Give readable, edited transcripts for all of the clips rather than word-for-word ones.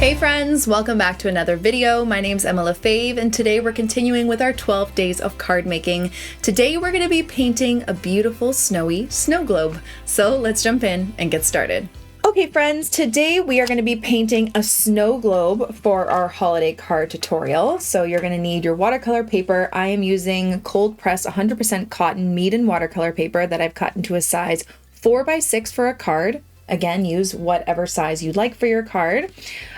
Hey friends, welcome back to another video. My name's Lefebvre and today we're continuing with our 12 days of card making. Today we're going to be painting a beautiful snowy snow globe. So let's jump in and get started. Okay friends, today we are going to be painting a snow globe for our holiday card tutorial. So you're going to need your watercolor paper. I am using cold press 100% cotton Mead watercolor paper that I've cut into a size 4x6 for a card. Again, use whatever size you'd like for your card.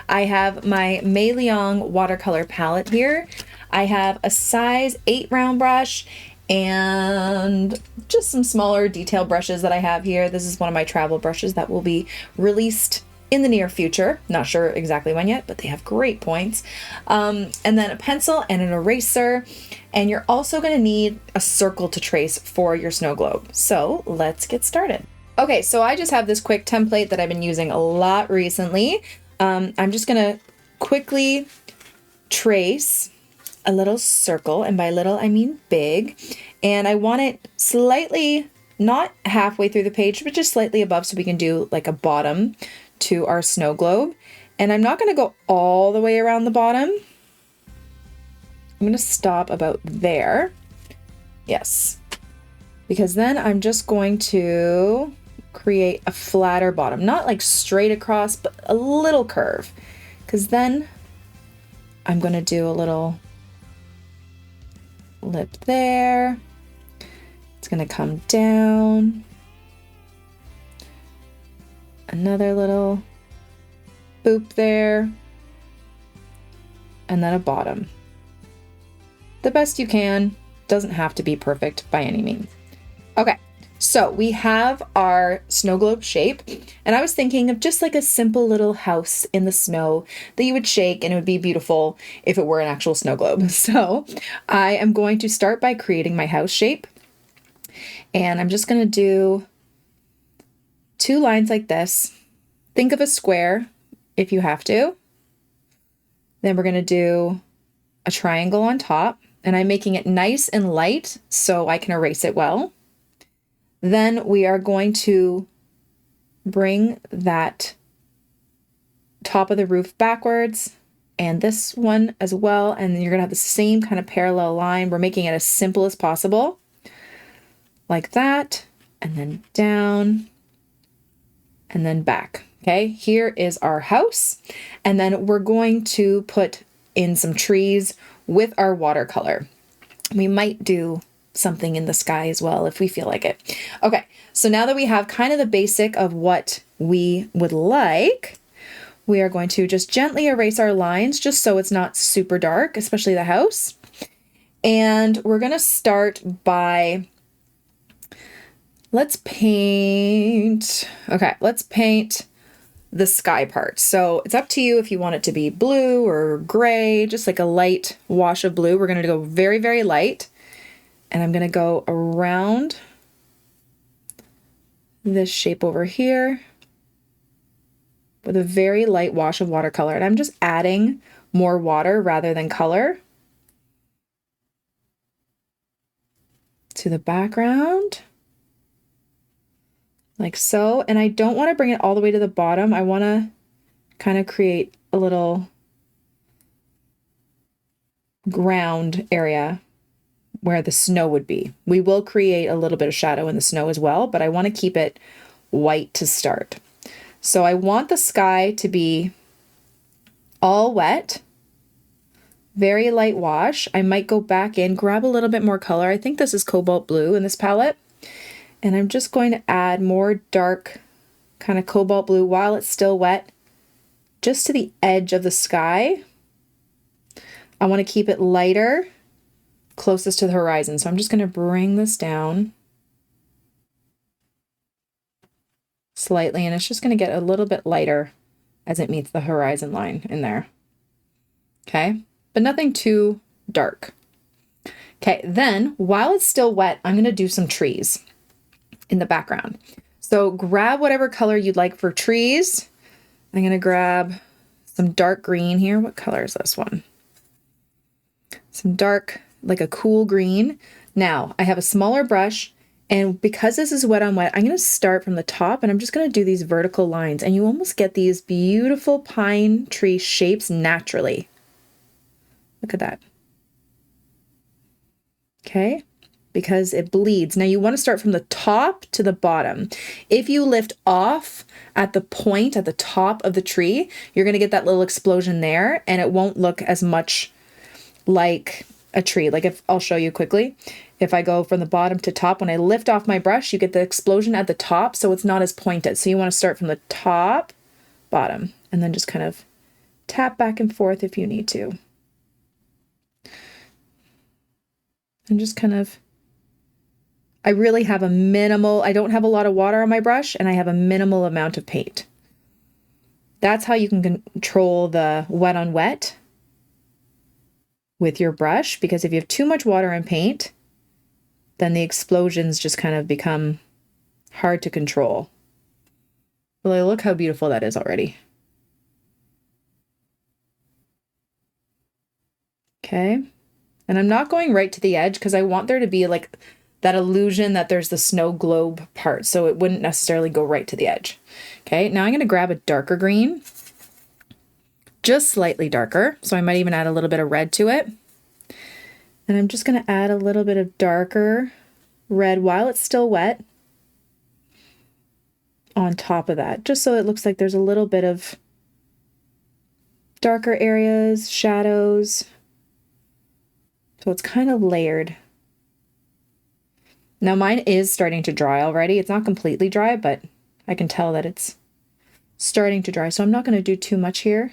I have my Meliong watercolor palette here. I have a size 8 round brush and just some smaller detail brushes that I have here. This is one of my travel brushes that will be released in the near future. Not sure exactly when yet, but they have great points. And then a pencil and an eraser. And you're also going to need a circle to trace for your snow globe. So let's get started. Okay, so I just have this quick template that I've been using a lot recently. I'm just gonna quickly trace a little circle, and by little I mean big, and I want it slightly, not halfway through the page, but just slightly above so we can do like a bottom to our snow globe. And I'm not gonna go all the way around the bottom. I'm gonna stop about there. Yes, because then I'm just going to create a flatter bottom, not like straight across, but a little curve, because then I'm going to do a little lip there. It's going to come down, another little boop there, and then a bottom. The best you can. Doesn't have to be perfect by any means. Okay, so we have our snow globe shape, and I was thinking of just like a simple little house in the snow that you would shake and it would be beautiful if it were an actual snow globe. So I am going to start by creating my house shape, and I'm just going to do 2 lines like this. Think of a square if you have to. Then we're going to do a triangle on top, and I'm making it nice and light so I can erase it well. Then we are going to bring that top of the roof backwards, and this one as well, and then you're going to have the same kind of parallel line. We're making it as simple as possible, like that, and then down, and then back. Okay, here is our house, and then we're going to put in some trees with our watercolor. We might do something in the sky as well if we feel like it. Okay, so now that we have kind of the basic of what we would like, we are going to just gently erase our lines just so it's not super dark, especially the house. And we're going to start by, let's paint the sky part. So it's up to you if you want it to be blue or gray, just like a light wash of blue. We're going to go very, very light. And I'm going to go around this shape over here with a very light wash of watercolor. And I'm just adding more water rather than color to the background, like so. And I don't want to bring it all the way to the bottom. I want to kind of create a little ground area where the snow would be. We will create a little bit of shadow in the snow as well, but I want to keep it white to start. So I want the sky to be all wet, very light wash. I might go back in, grab a little bit more color. I think this is cobalt blue in this palette. And I'm just going to add more dark kind of cobalt blue while it's still wet, just to the edge of the sky. I want to keep it lighter, closest to the horizon. So I'm just going to bring this down slightly, and it's just going to get a little bit lighter as it meets the horizon line in there. Okay, but nothing too dark. Okay, then while it's still wet, I'm going to do some trees in the background. So grab whatever color you'd like for trees. I'm going to grab some dark green here. What color is this one? Some dark, like a cool green. Now I have a smaller brush And because this is wet on wet, I'm going to start from the top and I'm just going to do these vertical lines, and you almost get these beautiful pine tree shapes naturally. Look at that. Okay, because it bleeds. Now you want to start from the top to the bottom. If you lift off at the point at the top of the tree, you're going to get that little explosion there, and it won't look as much like a tree. Like, if I'll show you quickly. If I go from the bottom to top, when I lift off my brush, you get the explosion at the top, so it's not as pointed. So you want to start from the top, bottom, and then just kind of tap back and forth if you need to. And just kind of, I really have a minimal, I don't have a lot of water on my brush, and I have a minimal amount of paint. That's how you can control the wet on wet with your brush, because if you have too much water and paint, then the explosions just kind of become hard to control. Well, look how beautiful that is already. Okay. And I'm not going right to the edge because I want there to be like that illusion that there's the snow globe part, so it wouldn't necessarily go right to the edge. Okay, now I'm going to grab a darker green, just slightly darker, so I might even add a little bit of red to it. And I'm just going to add a little bit of darker red while it's still wet on top of that, just so it looks like there's a little bit of darker areas, shadows. So it's kind of layered. Now mine is starting to dry already. It's not completely dry, but I can tell that it's starting to dry. So I'm not going to do too much here.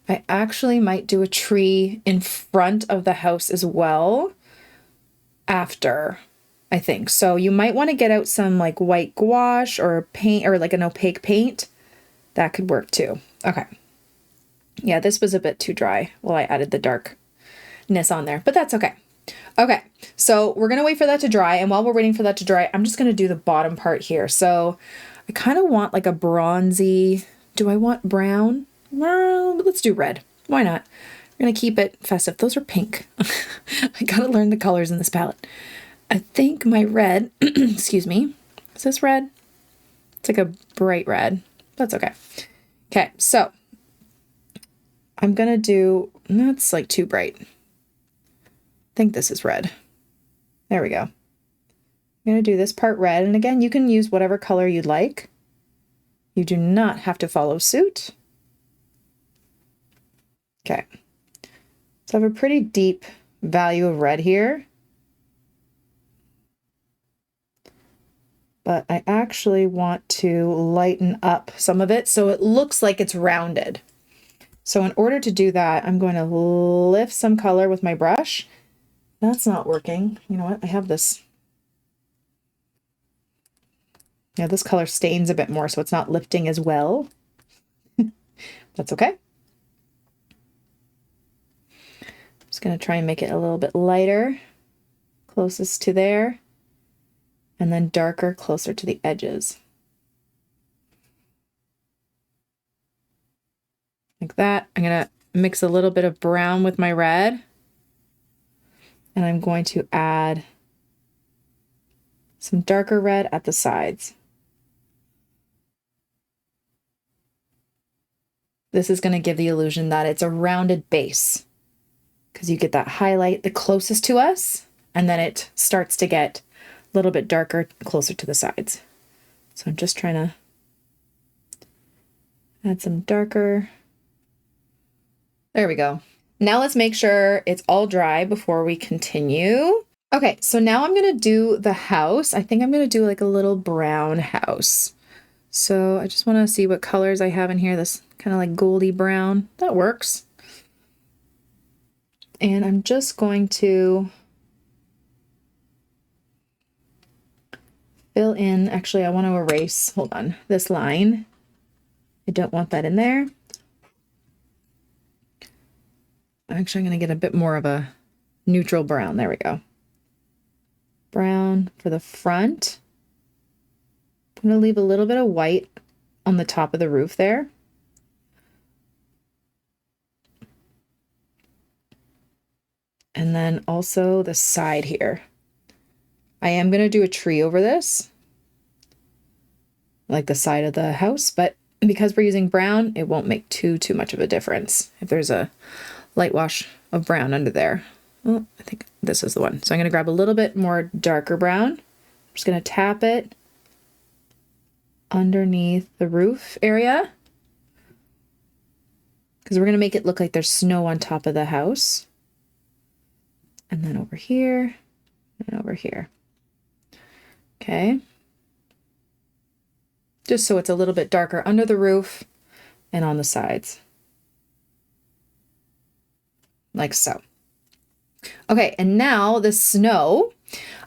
I actually might do a tree in front of the house as well after, I think. So you might want to get out some like white gouache or paint, or like an opaque paint. That could work too. Okay. Yeah, this was a bit too dry. Well, I added the darkness on there, but that's okay. Okay, so we're going to wait for that to dry. And while we're waiting for that to dry, I'm just going to do the bottom part here. So I kind of want like a bronzy, do I want brown? Well, let's do red. Why not? We're going to keep it festive. Those are pink. I got to learn the colors in this palette. I think my red, excuse me, is this red? It's like a bright red. That's okay. Okay, so I'm going to do, that's like too bright. I think this is red. There we go. I'm going to do this part red. And again, you can use whatever color you'd like. You do not have to follow suit. Okay. So I have a pretty deep value of red here. But I actually want to lighten up some of it so it looks like it's rounded. So in order to do that, I'm going to lift some color with my brush. That's not working. You know what? I have this. Yeah, this color stains a bit more, so it's not lifting as well. That's okay. I'm just going to try and make it a little bit lighter, closest to there, and then darker closer to the edges. Like that. I'm going to mix a little bit of brown with my red. And I'm going to add some darker red at the sides. This is going to give the illusion that it's a rounded base, because you get that highlight the closest to us, and then it starts to get a little bit darker closer to the sides. So I'm just trying to add some darker. There we go. Now let's make sure it's all dry before we continue. Okay, so now I'm going to do the house. I think I'm going to do like a little brown house. So I just want to see what colors I have in here. This kind of like goldy brown. That works. And I'm just going to fill in. Actually, I want to erase, hold on, this line. I don't want that in there. Actually, I'm going to get a bit more of a neutral brown. There we go. Brown for the front. I'm going to leave a little bit of white on the top of the roof there. And then also the side here. I am going to do a tree over this, like the side of the house, but because we're using brown, it won't make too much of a difference if there's a light wash of brown under there. Oh, I think this is the one. So I'm going to grab a little bit more darker brown. I'm just going to tap it underneath the roof area because we're going to make it look like there's snow on top of the house. And then over here and over here. Okay. Just so it's a little bit darker under the roof and on the sides. Like so. Okay, and now the snow,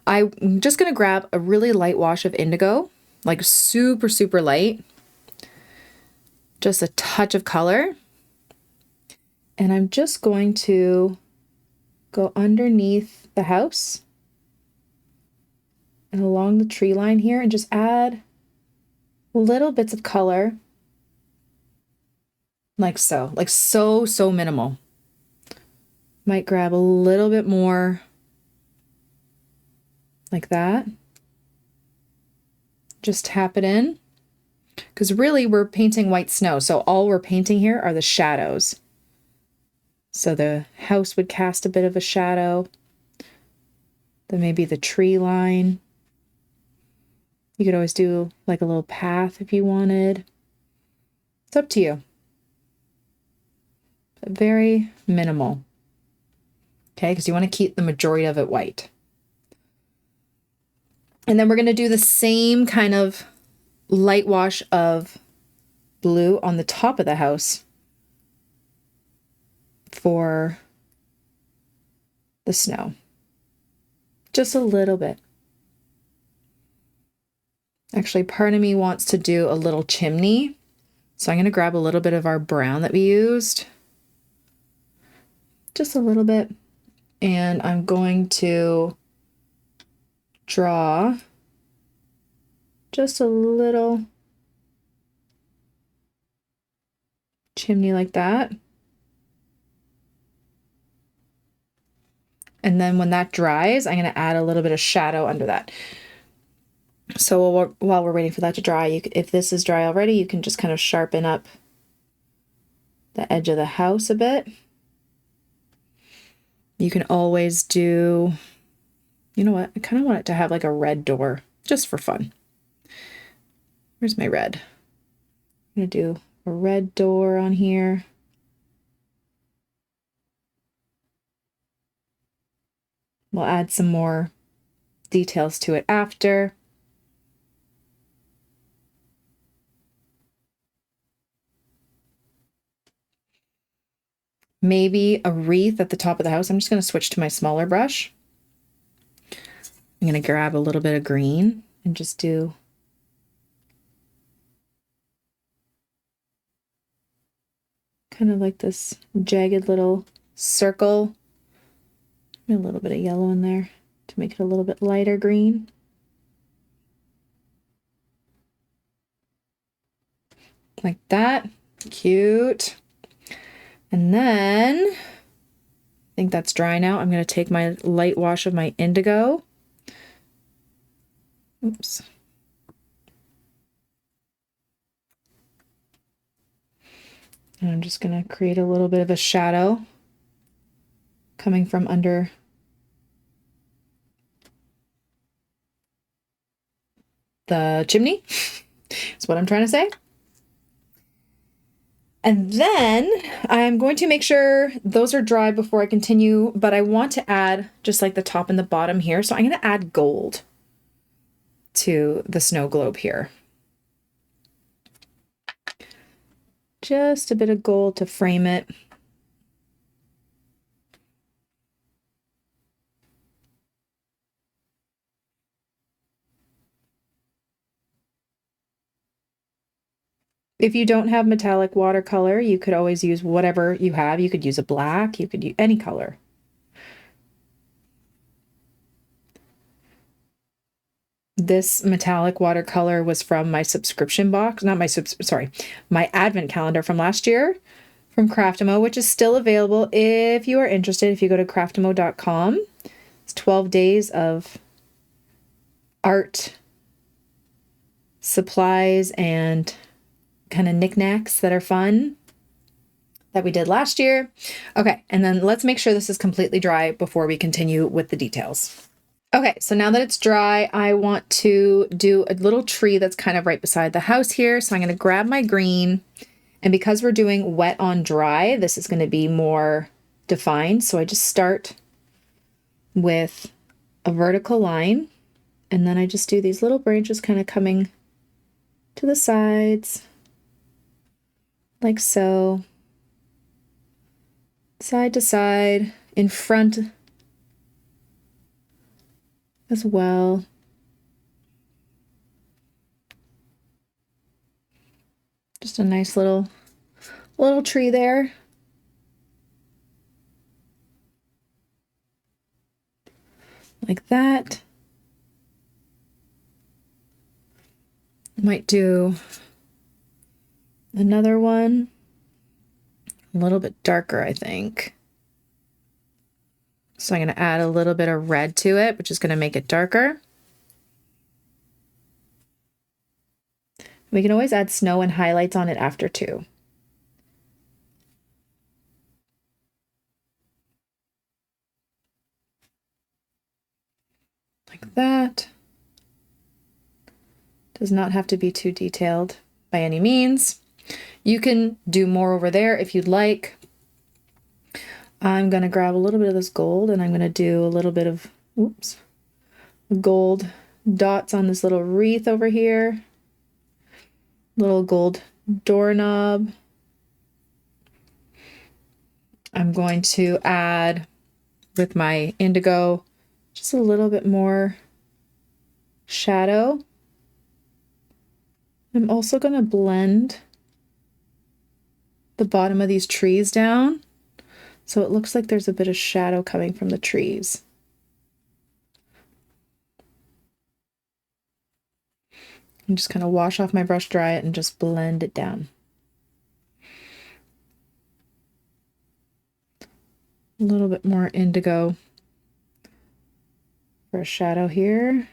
I'm just going to grab a really light wash of indigo, like super, super light. Just a touch of color. And I'm just going to go underneath the house and along the tree line here and just add little bits of color like so, so minimal. Might grab a little bit more like that. Just tap it in because really we're painting white snow. So all we're painting here are the shadows. So the house would cast a bit of a shadow. Then maybe the tree line. You could always do like a little path if you wanted. It's up to you. But very minimal. Okay, because you want to keep the majority of it white. And then we're going to do the same kind of light wash of blue on the top of the house for the snow. Just a little bit. Actually, part of me wants to do a little chimney. So I'm going to grab a little bit of our brown that we used. Just a little bit. And I'm going to draw just a little chimney like that. And then when that dries, I'm going to add a little bit of shadow under that. So while we're waiting for that to dry, if this is dry already, you can just kind of sharpen up the edge of the house a bit. You can always do, you know what, I kind of want it to have like a red door, just for fun. Where's my red? I'm going to do a red door on here. We'll add some more details to it after. Maybe a wreath at the top of the house. I'm just going to switch to my smaller brush. I'm going to grab a little bit of green and just do kind of like this jagged little circle. A little bit of yellow in there to make it a little bit lighter green. Like that. Cute. And then, I think that's dry now. I'm going to take my light wash of my indigo. Oops. And I'm just going to create a little bit of a shadow coming from under the chimney. That's what I'm trying to say. And then I'm going to make sure those are dry before I continue, but I want to add just like the top and the bottom here. So I'm going to add gold to the snow globe here. Just a bit of gold to frame it. If you don't have metallic watercolor, you could always use whatever you have. You could use a black, you could use any color. This metallic watercolor was from my subscription box, not my, my advent calendar from last year from Craftimo, which is still available if you are interested. If you go to craftimo.com, it's 12 days of art supplies and kind of knickknacks that are fun that we did last year. Okay, and then let's make sure this is completely dry before we continue with the details. Okay, so now that it's dry, I want to do a little tree that's kind of right beside the house here. So I'm going to grab my green, and because we're doing wet on dry, this is going to be more defined. So I just start with a vertical line, and then I just do these little branches kind of coming to the sides, like so, side to side, in front as well. Just a nice little tree there. Like that. Might do another one, a little bit darker, I think. So I'm going to add a little bit of red to it, which is going to make it darker. We can always add snow and highlights on it after too. Like that. Does not have to be too detailed by any means. You can do more over there if you'd like. I'm going to grab a little bit of this gold, and I'm going to do a little bit of, gold dots on this little wreath over here. Little gold doorknob. I'm going to add, with my indigo, just a little bit more shadow. I'm also going to blend the bottom of these trees down so it looks like there's a bit of shadow coming from the trees. And just kind of wash off my brush, dry it, and just blend it down. A little bit more indigo for a shadow here.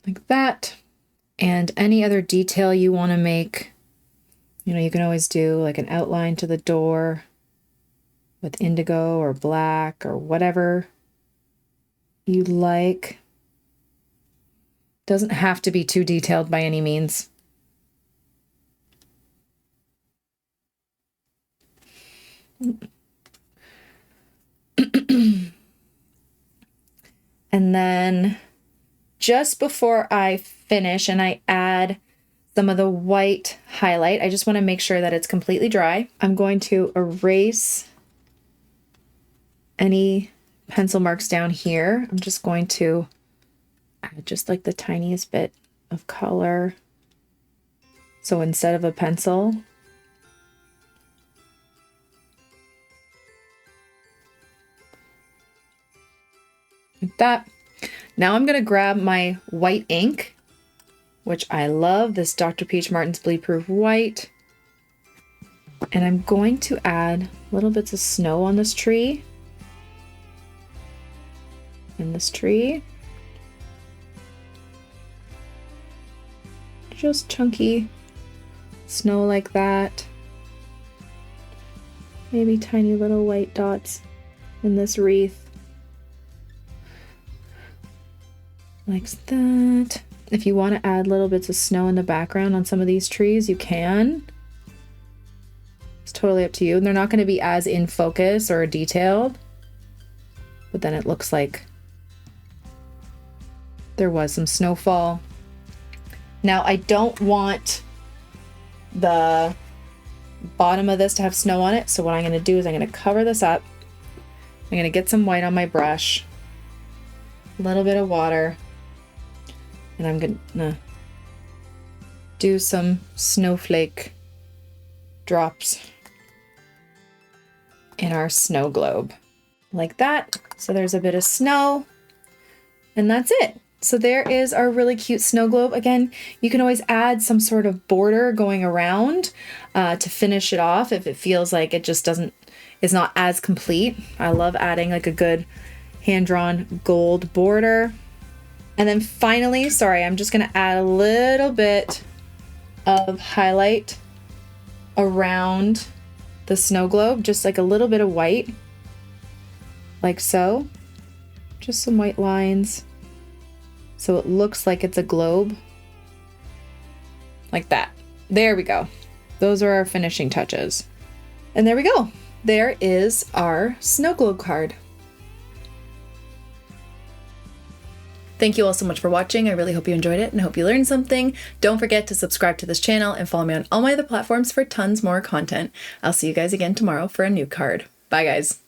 Like that. And any other detail you want to make, you know, you can always do like an outline to the door with indigo or black or whatever you like. Doesn't have to be too detailed by any means. And then just before I finish and I add some of the white highlight, I just want to make sure that it's completely dry. I'm going to erase any pencil marks down here. I'm just going to add just like the tiniest bit of color. So instead of a pencil, like that. Now I'm going to grab my white ink, which I love, this Dr. Peach Martin's Bleed Proof White. And I'm going to add little bits of snow on this tree. And this tree. Just chunky snow like that. Maybe tiny little white dots in this wreath. Like that. If you want to add little bits of snow in the background on some of these trees, you can. It's totally up to you. And they're not going to be as in focus or detailed, but then it looks like there was some snowfall. Now I don't want the bottom of this to have snow on it, so what I'm going to do is I'm going to cover this up. I'm going to get some white on my brush, a little bit of water, and I'm going to do some snowflake drops in our snow globe. Like that. So there's a bit of snow, and that's it. So there is our really cute snow globe. Again, you can always add some sort of border going around to finish it off if it feels like it just is not as complete. I love adding like a good hand-drawn gold border. And then finally, sorry, I'm just gonna add a little bit of highlight around the snow globe, just like a little bit of white, like so. Just some white lines. So it looks like it's a globe. Like that. There we go. Those are our finishing touches. And there we go. There is our snow globe card. Thank you all so much for watching. I really hope you enjoyed it and hope you learned something. Don't forget to subscribe to this channel and follow me on all my other platforms for tons more content. I'll see you guys again tomorrow for a new card. Bye guys.